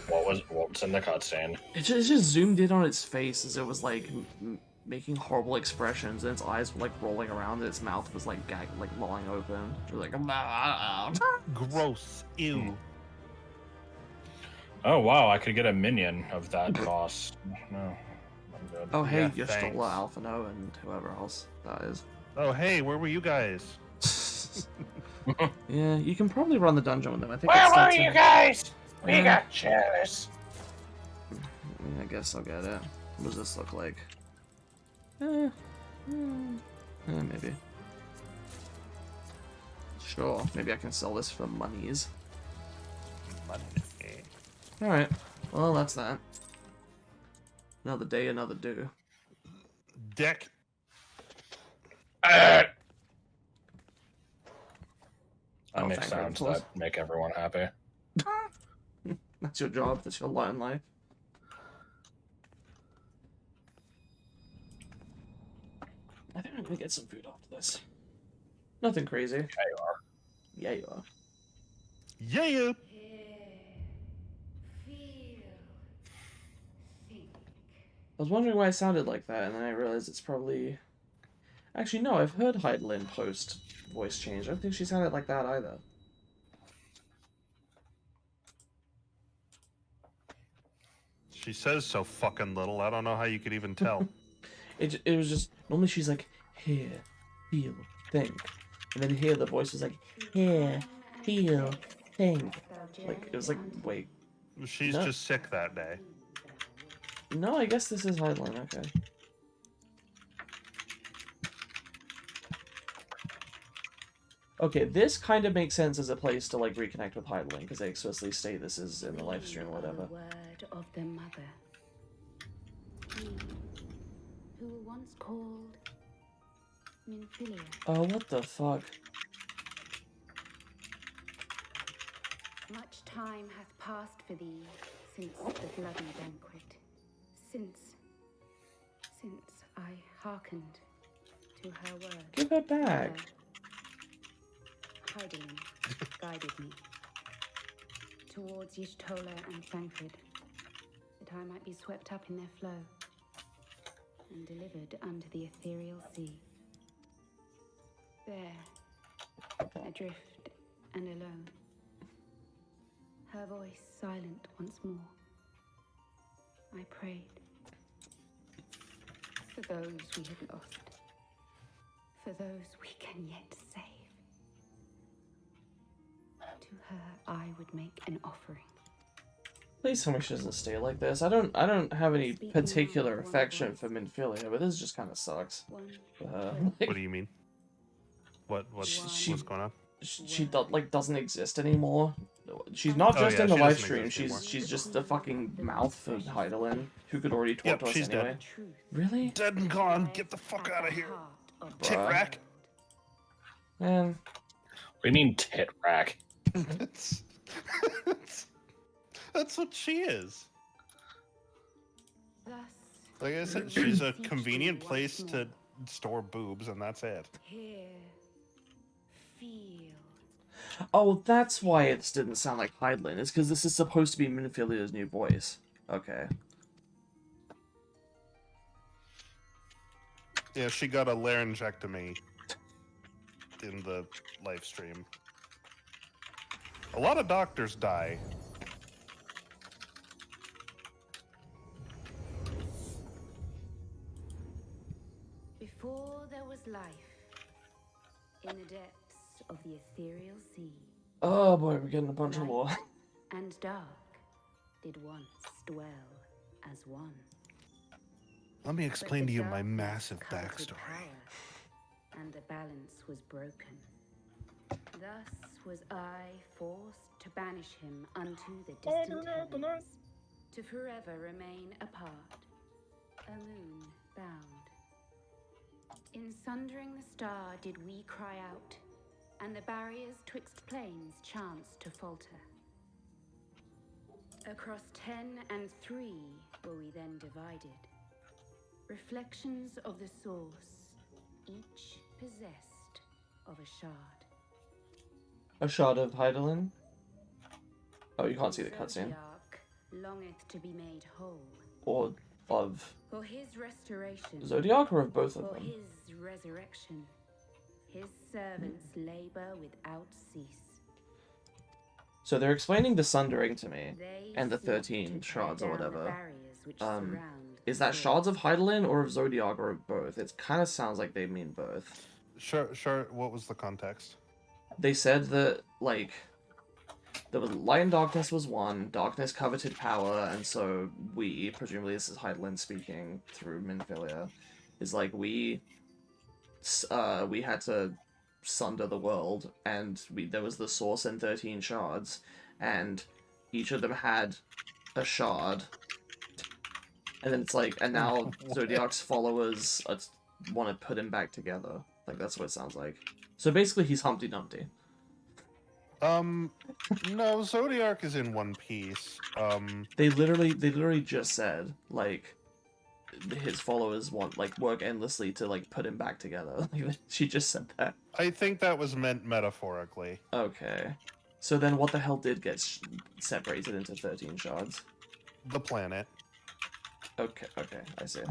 Speaker 3: What's in the cutscene?
Speaker 1: It just zoomed in on its face as it was like making horrible expressions, and its eyes were like rolling around, and its mouth was like lolling open. It was like
Speaker 2: Gross. Ew.
Speaker 3: Oh wow, I could get a minion of that boss. No, I'm good.
Speaker 1: Oh hey,
Speaker 2: Yeah,
Speaker 1: you're
Speaker 2: thanks.
Speaker 1: still Alphino and whoever else that is.
Speaker 2: Oh hey, where were you guys?
Speaker 1: Yeah, you can probably run the dungeon with them. I think.
Speaker 3: Where
Speaker 1: it
Speaker 3: were
Speaker 1: starts
Speaker 3: you
Speaker 1: in-
Speaker 3: guys? We
Speaker 1: Yeah.
Speaker 3: got chairs.
Speaker 1: I guess I'll get it. What does this look like? Maybe. Sure, maybe I can sell this for monies.
Speaker 2: Money.
Speaker 1: Alright, well, that's that. Another day, another do.
Speaker 2: Deck.
Speaker 3: I
Speaker 1: Oh,
Speaker 3: make
Speaker 1: thank
Speaker 3: sounds
Speaker 1: goodness.
Speaker 3: that make everyone happy.
Speaker 1: That's your job, that's your lot in life. I think I'm gonna get some food after this. Nothing crazy.
Speaker 3: Yeah, you are.
Speaker 1: Yeah, you are.
Speaker 2: Yeah.
Speaker 1: I was wondering why I sounded like that, and then I realized it's probably... Actually, no, I've heard Heidelin post voice change. I don't think she sounded like that either.
Speaker 2: She says so fucking little. I don't know how you could even tell.
Speaker 1: It was just... Normally she's like, hear, feel, think. And then here the voice was like, hear, feel, think. Like, it was like, wait.
Speaker 2: She's
Speaker 1: No.
Speaker 2: just sick that day.
Speaker 1: No, I guess this is Heidelin, okay. Okay, this kind of makes sense as a place to, like, reconnect with Heidelin, because they explicitly state this is in the live stream or whatever.
Speaker 4: Word of the mother. He who were once called Minfilia.
Speaker 1: Oh, what the fuck?
Speaker 4: Much time hath passed for thee since the bloody banquet. Since I hearkened to her word.
Speaker 1: Give her back.
Speaker 4: Heidelin guided me towards Y'shtola and Frankfurt, that I might be swept up in their flow and delivered unto the ethereal sea. There, adrift and alone, her voice silent once more, I prayed for those we had lost, for those we can yet save. To her, I would make an offering.
Speaker 1: Please tell me she doesn't stay like this. I don't have any
Speaker 4: Speak
Speaker 1: particular
Speaker 4: now, one
Speaker 1: affection
Speaker 4: voice.
Speaker 1: for Minfilia, but this just kind of sucks.
Speaker 4: One
Speaker 1: For her.
Speaker 2: What do you mean? What's
Speaker 1: She-
Speaker 2: going on?
Speaker 1: She doesn't exist anymore. She's not
Speaker 2: Oh,
Speaker 1: just
Speaker 2: yeah,
Speaker 1: in the
Speaker 2: she
Speaker 1: live
Speaker 2: doesn't
Speaker 1: stream.
Speaker 2: exist anymore.
Speaker 1: She's just a fucking mouth for Heidelin, who could already talk
Speaker 2: Yep,
Speaker 1: to us
Speaker 2: she's
Speaker 1: anyway.
Speaker 2: dead.
Speaker 4: truth.
Speaker 1: Really?
Speaker 2: Dead and gone. Get the fuck out of here. Tit
Speaker 1: Bruh.
Speaker 2: rack.
Speaker 1: Man,
Speaker 3: What do you mean tit rack?
Speaker 2: that's, that's what she is.
Speaker 4: Thus,
Speaker 2: Like I said, she's a convenient place to store boobs, and that's it.
Speaker 4: hear, feel.
Speaker 1: oh, that's why it didn't sound like Heidelin. It's because this is supposed to be Minfilia's new voice. Okay.
Speaker 2: Yeah, she got a laryngectomy in the live stream. A lot of doctors die.
Speaker 4: Before there was life, in the depths of the ethereal sea,
Speaker 1: Oh boy, we're getting a bunch of lore.
Speaker 4: and dark did once dwell as one.
Speaker 2: Let me
Speaker 4: But
Speaker 2: explain
Speaker 4: the
Speaker 2: to you my
Speaker 4: darkness
Speaker 2: massive
Speaker 4: coveted
Speaker 2: backstory.
Speaker 4: power, and the balance was broken. Thus was I forced to banish him unto the distant heavens, to forever remain apart, a moon bound. In sundering the star did we cry out, and the barriers twixt planes chanced to falter. Across 10 and 3 were we then divided, reflections of the source, each possessed of a shard.
Speaker 1: A shot of Heidelin. Oh, you can't see the cutscene.
Speaker 4: Zodiac longeth to be made whole,
Speaker 1: Or of
Speaker 4: for his restoration,
Speaker 1: Zodiac, or of both of
Speaker 4: for
Speaker 1: them?
Speaker 4: his resurrection. His servants labor without cease.
Speaker 1: So they're explaining the Sundering to me,
Speaker 4: They
Speaker 1: and the
Speaker 4: seek
Speaker 1: 13
Speaker 4: to
Speaker 1: shards
Speaker 4: tear
Speaker 1: or
Speaker 4: down the
Speaker 1: whatever.
Speaker 4: barriers which
Speaker 1: Um,
Speaker 4: surround
Speaker 1: Is
Speaker 4: the
Speaker 1: that
Speaker 4: soul.
Speaker 1: shards of Heidelin or of Zodiac or of both? It kind of sounds like they mean both.
Speaker 2: Sure. What was the context?
Speaker 1: They said that, like, there was light and darkness was one, darkness coveted power, and so we, presumably this is Heidelin speaking through Minfilia, is like we had to sunder the world, and there was the source and 13 shards, and each of them had a shard, and then it's like, and now Zodiac's followers want to put him back together. Like, that's what it sounds like. So basically he's Humpty Dumpty.
Speaker 2: No, Zodiac is in one piece.
Speaker 1: They literally just said, like, his followers work endlessly to, like, put him back together. She just said that.
Speaker 2: I think that was meant metaphorically.
Speaker 1: Okay. So then what the hell did get separated into 13 shards?
Speaker 2: The planet.
Speaker 1: Okay, I see.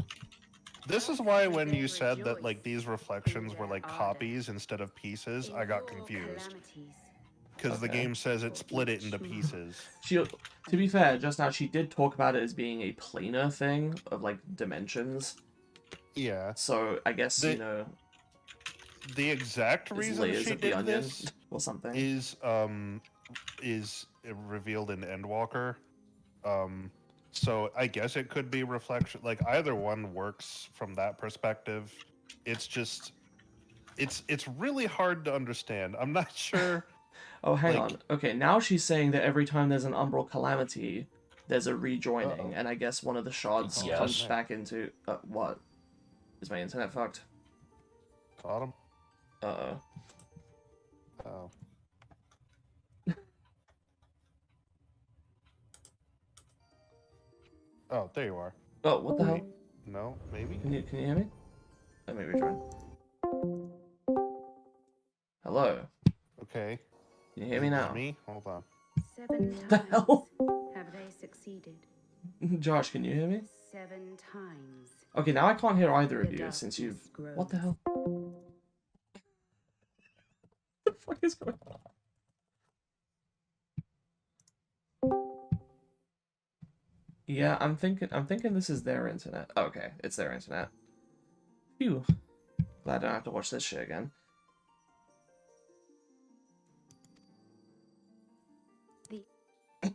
Speaker 2: This is why when you said that, like, these reflections were, like, copies instead of pieces, I got confused. Because the
Speaker 1: Okay.
Speaker 2: game says it split it into pieces.
Speaker 1: To be fair, just now she did talk about it as being a planar thing of, like, dimensions.
Speaker 2: Yeah.
Speaker 1: So I guess,
Speaker 2: The-
Speaker 1: you know,
Speaker 2: The exact
Speaker 1: it's
Speaker 2: reason
Speaker 1: layers
Speaker 2: she
Speaker 1: of the
Speaker 2: did
Speaker 1: onion
Speaker 2: this
Speaker 1: or something.
Speaker 2: is revealed in Endwalker. So I guess it could be reflection. Like, either one works from that perspective. It's just, it's really hard to understand. I'm not sure.
Speaker 1: Oh, hang
Speaker 2: like-
Speaker 1: on. Okay, now she's saying that every time there's an umbral calamity, there's a rejoining,
Speaker 2: Uh-oh.
Speaker 1: and I guess one of the shards
Speaker 3: Yes.
Speaker 1: comes back into... what? Is my internet fucked?
Speaker 2: Autumn.
Speaker 1: Uh-oh.
Speaker 2: Oh. Oh, there you are.
Speaker 1: Oh, what the hell?
Speaker 2: No, maybe.
Speaker 1: Can you hear me? Oh, maybe try. Hello?
Speaker 2: Okay.
Speaker 1: Can you hear me now?
Speaker 2: Me? Hold on.
Speaker 4: 7
Speaker 1: The
Speaker 4: times
Speaker 1: hell?
Speaker 4: have they succeeded.
Speaker 1: Josh, can you hear me?
Speaker 4: 7 times.
Speaker 1: Okay, now I can't hear either of
Speaker 4: The
Speaker 1: you since you've...
Speaker 4: darkness
Speaker 1: What the
Speaker 4: grows.
Speaker 1: hell? What the fuck is going on? Yeah, I'm thinking this is their internet. Okay, it's their internet. Phew. Glad I don't have to watch this shit again.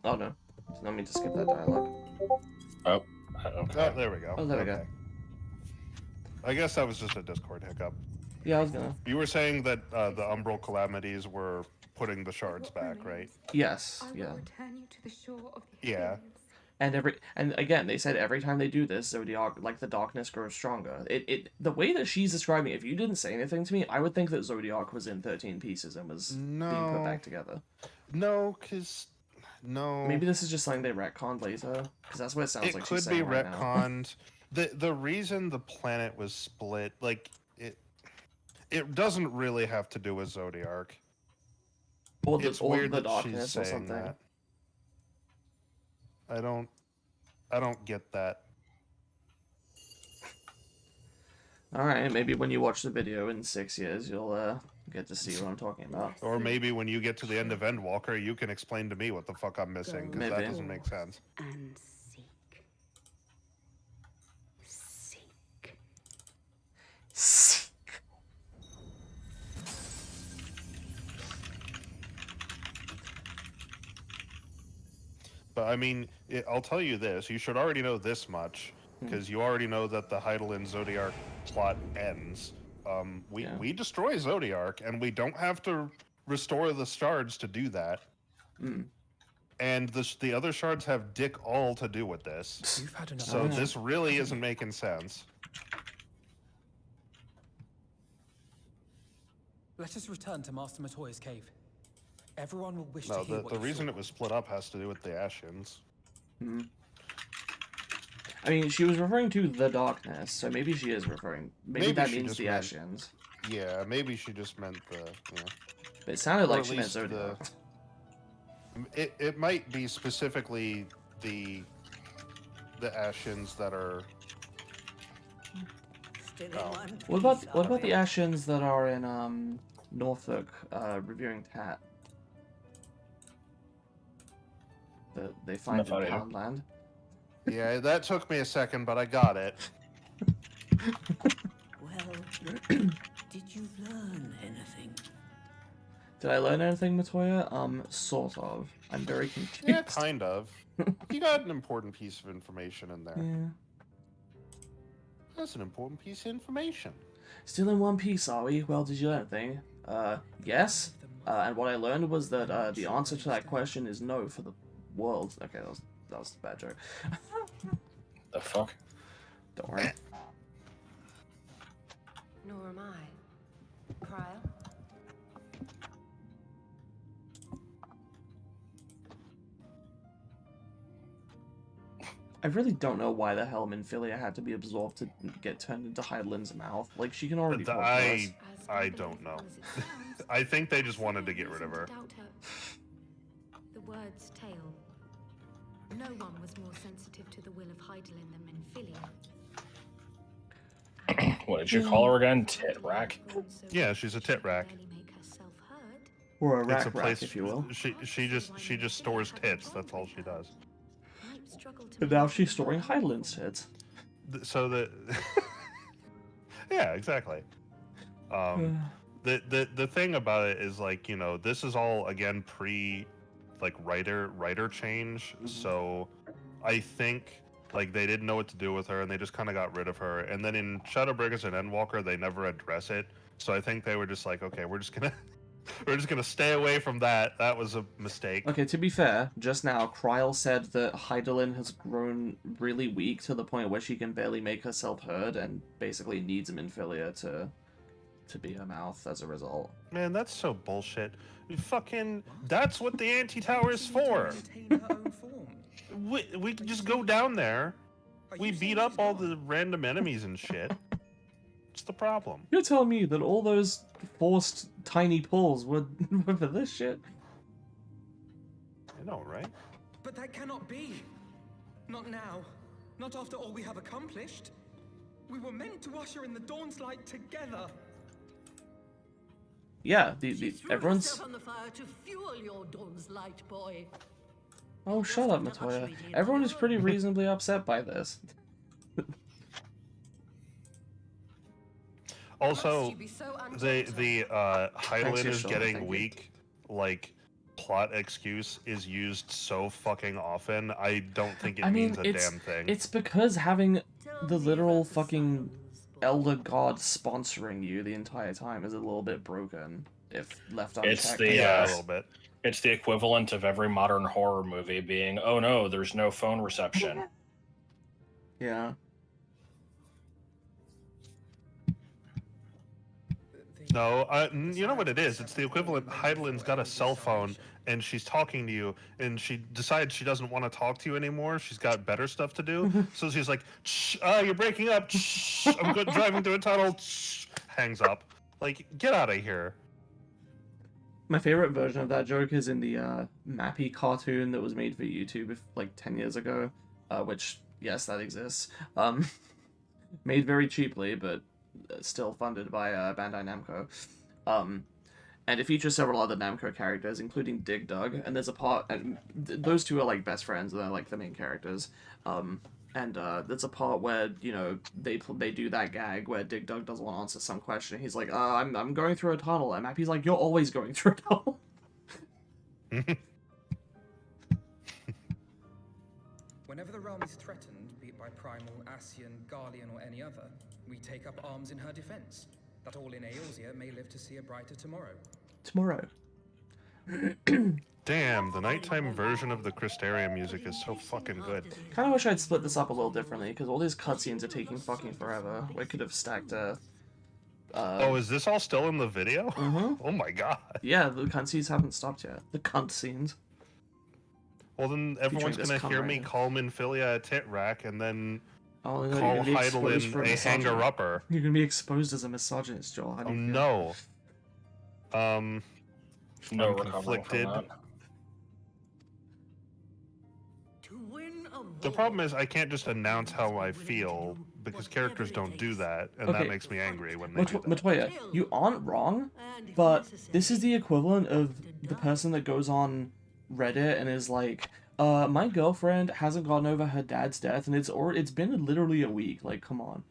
Speaker 1: Oh no, I don't mean to skip that dialogue.
Speaker 3: Oh, okay.
Speaker 2: Oh, there we go.
Speaker 1: Oh, there we go.
Speaker 2: I guess that was just a Discord hiccup.
Speaker 1: Yeah, I was gonna.
Speaker 2: You were saying that the Umbral Calamities were putting the shards back, right?
Speaker 1: Yes,
Speaker 4: I
Speaker 1: yeah.
Speaker 4: will return you to the shore of the
Speaker 2: Yeah.
Speaker 4: Ethereals.
Speaker 1: And again, they said every time they do this, Zodiac, like, the darkness grows stronger. The way that she's describing it, if you didn't say anything to me, I would think that Zodiac was in 13 pieces and was being put back together.
Speaker 2: No, because... No.
Speaker 1: Maybe this is just something they retconned later, because that's what it sounds like she's saying
Speaker 2: It could be
Speaker 1: right now.
Speaker 2: retconned. The reason the planet was split, like, it doesn't really have to do with Zodiac.
Speaker 1: Or
Speaker 2: It's
Speaker 1: or
Speaker 2: weird
Speaker 1: the
Speaker 2: that
Speaker 1: darkness
Speaker 2: she's
Speaker 1: or
Speaker 2: saying
Speaker 1: something.
Speaker 2: that. I don't get that.
Speaker 1: Alright, maybe when you watch the video in 6 years, you'll get to see what I'm talking about.
Speaker 2: Or maybe when you get to the end of Endwalker, you can explain to me what the fuck I'm missing, because that
Speaker 1: Maybe.
Speaker 2: doesn't make sense.
Speaker 4: And seek. Seek.
Speaker 2: But I mean, I'll tell you this: you should already know this much, because you already know that the Heidelin Zodiac plot ends. We destroy Zodiac, and we don't have to restore the shards to do that. And the other shards have dick all to do with this.
Speaker 5: You've had enough.
Speaker 2: So this really isn't making sense.
Speaker 5: Let us return to Master Matoya's cave. Everyone will wish
Speaker 2: No,
Speaker 5: to hear
Speaker 2: the
Speaker 5: what you
Speaker 2: reason
Speaker 5: saw.
Speaker 2: it was split up has to do with the Ashians.
Speaker 1: I mean, she was referring to the darkness, so maybe she is referring... Maybe that
Speaker 2: she
Speaker 1: means
Speaker 2: just
Speaker 1: the
Speaker 2: meant-
Speaker 1: Ashians.
Speaker 2: Yeah, maybe she just meant the... Yeah.
Speaker 1: But it sounded
Speaker 2: Or
Speaker 1: like
Speaker 2: at
Speaker 1: she meant
Speaker 2: least
Speaker 1: Zodiac.
Speaker 2: It might be specifically the Ashians that are... Oh.
Speaker 1: What about the Ashians that are in Norfolk reviewing Tat? That they find in
Speaker 3: Minfilia.
Speaker 1: Poundland.
Speaker 2: Yeah, that took me a second, but I got it.
Speaker 6: Well, did you learn anything?
Speaker 1: Did I learn anything, Matoya? Sort of. I'm very confused.
Speaker 2: Yeah, kind of. You got an important piece of information in there.
Speaker 1: Yeah.
Speaker 2: That's an important piece of information.
Speaker 1: Still in one piece, are we? Well, did you learn anything? Yes. And what I learned was that the answer to that question is no for the world. Okay, that was a bad joke.
Speaker 3: The fuck?
Speaker 1: Don't worry.
Speaker 4: Nor am I. Prial?
Speaker 1: I really don't know why the hell Minfilia had to be absorbed to get turned into Heidelin's mouth. Like, she can already talk to us.
Speaker 2: I don't know. I think they just wanted to get rid of her.
Speaker 4: The word's tale. No one was more sensitive to the will of Heidelin than Minfilia.
Speaker 3: What did you call her again? Tit rack?
Speaker 2: Yeah, she's a tit rack.
Speaker 1: Or a
Speaker 2: It's
Speaker 1: rack
Speaker 2: a
Speaker 1: rack,
Speaker 2: place.
Speaker 1: if you will.
Speaker 2: She just stores tits. That's all she does.
Speaker 1: But now she's storing Heidelin's tits.
Speaker 2: So that. Yeah, exactly. The thing about it is, like, you know, this is all again pre like writer change. So I think like they didn't know what to do with her and they just kind of got rid of her. And then in Shadowbringers and Endwalker they never address it. So I think they were just like, okay, we're just gonna stay away from that. That was a mistake.
Speaker 1: Okay, to be fair, just now, Kryl said that Heidelin has grown really weak to the point where she can barely make herself heard and basically needs Minfilia to be her mouth as a result.
Speaker 2: Man, that's so bullshit. That's what the Antitower is for.
Speaker 5: Maintain her own form.
Speaker 2: We can just go down there.
Speaker 5: Are
Speaker 2: We
Speaker 5: you
Speaker 2: beat
Speaker 5: saying
Speaker 2: up
Speaker 5: she's
Speaker 2: all
Speaker 5: gone?
Speaker 2: the random enemies and shit. What's the problem?
Speaker 1: You're telling me that all those forced tiny pulls were for this shit?
Speaker 2: I know, right?
Speaker 5: But that cannot be. Not now. Not after all we have accomplished. We were meant to usher in the dawn's light together.
Speaker 1: Yeah,
Speaker 6: She threw
Speaker 1: everyone's...
Speaker 6: herself on the fire to fuel your dawn's light, boy.
Speaker 1: Oh, shut up, Matoya. Everyone is pretty reasonably upset by this.
Speaker 2: Also,
Speaker 6: you be so
Speaker 2: the Hydaelyn is
Speaker 1: Sean,
Speaker 2: getting
Speaker 1: thank you.
Speaker 2: weak. Like, plot excuse is used so fucking often. I don't think it
Speaker 1: I mean,
Speaker 2: means a damn thing.
Speaker 1: it's because having
Speaker 6: Tell
Speaker 1: the
Speaker 6: me
Speaker 1: literal
Speaker 6: about the
Speaker 1: fucking
Speaker 6: sounds, boy.
Speaker 1: elder god sponsoring you the entire time is a little bit broken if left
Speaker 3: It's
Speaker 1: unchecked.
Speaker 3: the,
Speaker 2: Yeah,
Speaker 3: uh,
Speaker 2: a little bit.
Speaker 3: It's the equivalent of every modern horror movie being, oh no, there's no phone reception.
Speaker 1: Yeah.
Speaker 2: No, you know what it is? It's the equivalent. Hydaelyn's got a cell phone, and she's talking to you, and she decides she doesn't want to talk to you anymore. She's got better stuff to do, so she's like, "Shh, you're breaking up. Shh, I'm driving through a tunnel." Shh, hangs up. Like, get out of here.
Speaker 1: My favorite version of that joke is in the Mappy cartoon that was made for YouTube like 10 years ago, which, yes, that exists. Made very cheaply, but still funded by Bandai Namco. And it features several other Namco characters, including Dig Dug, and there's a part, and those two are like best friends, and they're like the main characters. And there's a part where, you know, they do that gag where Dig Dug doesn't want to answer some question. He's like, I'm going through a tunnel. And Mappy's like, you're always going through a tunnel.
Speaker 5: Whenever the realm is threatened, be it by primal, Ascian, Guardian, or any other, we take up arms in her defense, that all in Eorzea may live to see a brighter tomorrow.
Speaker 1: Tomorrow.
Speaker 2: Damn, the nighttime version of the Crystarium music is so fucking good.
Speaker 1: Kind of wish I'd split this up a little differently, because all these cutscenes are taking fucking forever. We could have stacked
Speaker 2: Oh, is this all still in the video?
Speaker 1: Mhm.
Speaker 2: Oh my god.
Speaker 1: Yeah, the cutscenes haven't stopped yet. The cutscenes.
Speaker 2: Well, then everyone's
Speaker 1: this
Speaker 2: gonna hear me
Speaker 1: Conrad.
Speaker 2: call Minfilia a tit rack and then
Speaker 1: Oh, no,
Speaker 2: call
Speaker 1: you're gonna be exposed for
Speaker 2: Hydaelyn a
Speaker 1: misogyny.
Speaker 2: hanger-upper.
Speaker 1: You're gonna be exposed as a misogynist, Joel. How do
Speaker 2: Oh
Speaker 1: you feel?
Speaker 2: no.
Speaker 3: No
Speaker 2: I'm
Speaker 3: recovering
Speaker 2: conflicted.
Speaker 3: from that.
Speaker 6: To win a
Speaker 2: The
Speaker 6: war,
Speaker 2: problem is I can't just announce how I
Speaker 6: willing to
Speaker 2: feel
Speaker 6: do
Speaker 2: because
Speaker 6: whatever
Speaker 2: characters
Speaker 6: it
Speaker 2: don't do
Speaker 6: takes.
Speaker 2: that, and
Speaker 1: Okay.
Speaker 2: that makes me angry when they do that.
Speaker 1: Matoya, you aren't wrong,
Speaker 6: And if
Speaker 1: but
Speaker 6: necessary,
Speaker 1: this is the equivalent of
Speaker 6: to
Speaker 1: the
Speaker 6: die.
Speaker 1: person that goes on Reddit and is like, my girlfriend hasn't gotten over her dad's death, and it's been literally a week. Like, come on.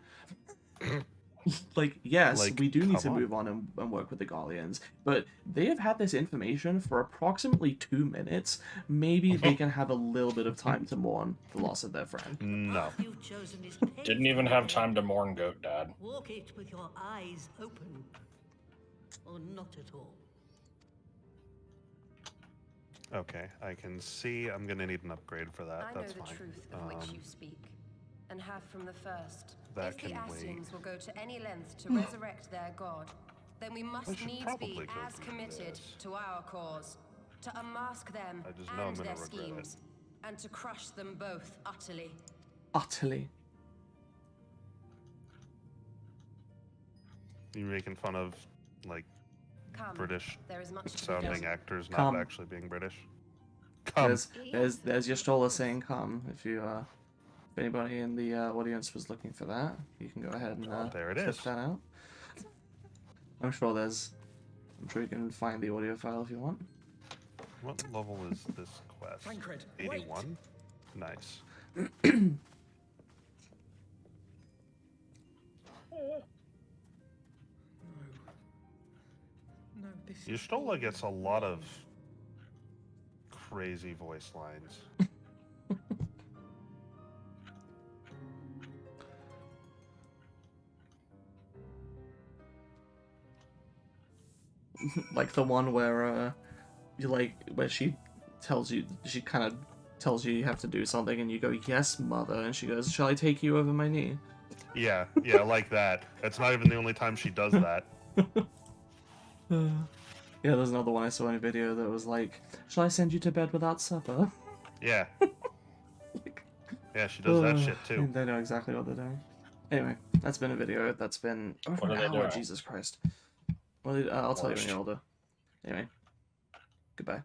Speaker 1: Like, yes,
Speaker 2: Like,
Speaker 1: we do need to
Speaker 2: come on.
Speaker 1: move on and work with the Guardians, but they have had this information for approximately 2 minutes. Maybe they can have a little bit of time to mourn the loss of their friend.
Speaker 2: No.
Speaker 6: You've chosen is
Speaker 3: Didn't even have time to mourn Goat Dad.
Speaker 6: Walk it with your eyes open, or not at all.
Speaker 2: Okay, I can see I'm gonna need an upgrade for that.
Speaker 7: I know
Speaker 2: That's
Speaker 7: the
Speaker 2: fine.
Speaker 7: truth of which you speak, and have from the first.
Speaker 2: That
Speaker 7: If the
Speaker 2: can
Speaker 7: Ascians
Speaker 2: wait.
Speaker 7: will go to any length to resurrect their god, then we must
Speaker 2: should
Speaker 7: needs
Speaker 2: probably
Speaker 7: be
Speaker 2: go
Speaker 7: as
Speaker 2: through
Speaker 7: committed
Speaker 2: this.
Speaker 7: to our cause, to unmask them
Speaker 2: I just know I'm
Speaker 7: and
Speaker 2: gonna
Speaker 7: their
Speaker 2: regret it.
Speaker 7: schemes, and to crush them both utterly.
Speaker 1: Utterly.
Speaker 2: You making fun of like
Speaker 7: Come,
Speaker 2: British
Speaker 7: there is much to be
Speaker 2: sounding
Speaker 7: done.
Speaker 2: actors not
Speaker 1: Come.
Speaker 2: actually being British? Come.
Speaker 1: There's your Stola saying come. If anybody in the audience was looking for that, you can go ahead and
Speaker 2: There it
Speaker 1: check
Speaker 2: is.
Speaker 1: that out. I'm sure you can find the audio file if you want.
Speaker 2: What level is this quest?
Speaker 5: Tancred, wait.
Speaker 2: 81? Nice.
Speaker 5: No, this
Speaker 2: Y'shtola gets a lot of crazy voice lines.
Speaker 1: Like the one where where she kind of tells you have to do something and you go, yes, mother, and she goes, shall I take you over my knee?
Speaker 2: Yeah, like that. That's not even the only time she does that.
Speaker 1: Yeah, there's another one I saw in a video that was like, shall I send you to bed without supper?
Speaker 2: Yeah. Yeah, she does that shit too.
Speaker 1: They know exactly what they're doing. Anyway, that's been a video. That's been over
Speaker 3: What
Speaker 1: an
Speaker 3: are they
Speaker 1: hour.
Speaker 3: doing?
Speaker 1: Jesus Christ. Well, I'll tell you when you're older. Anyway, goodbye.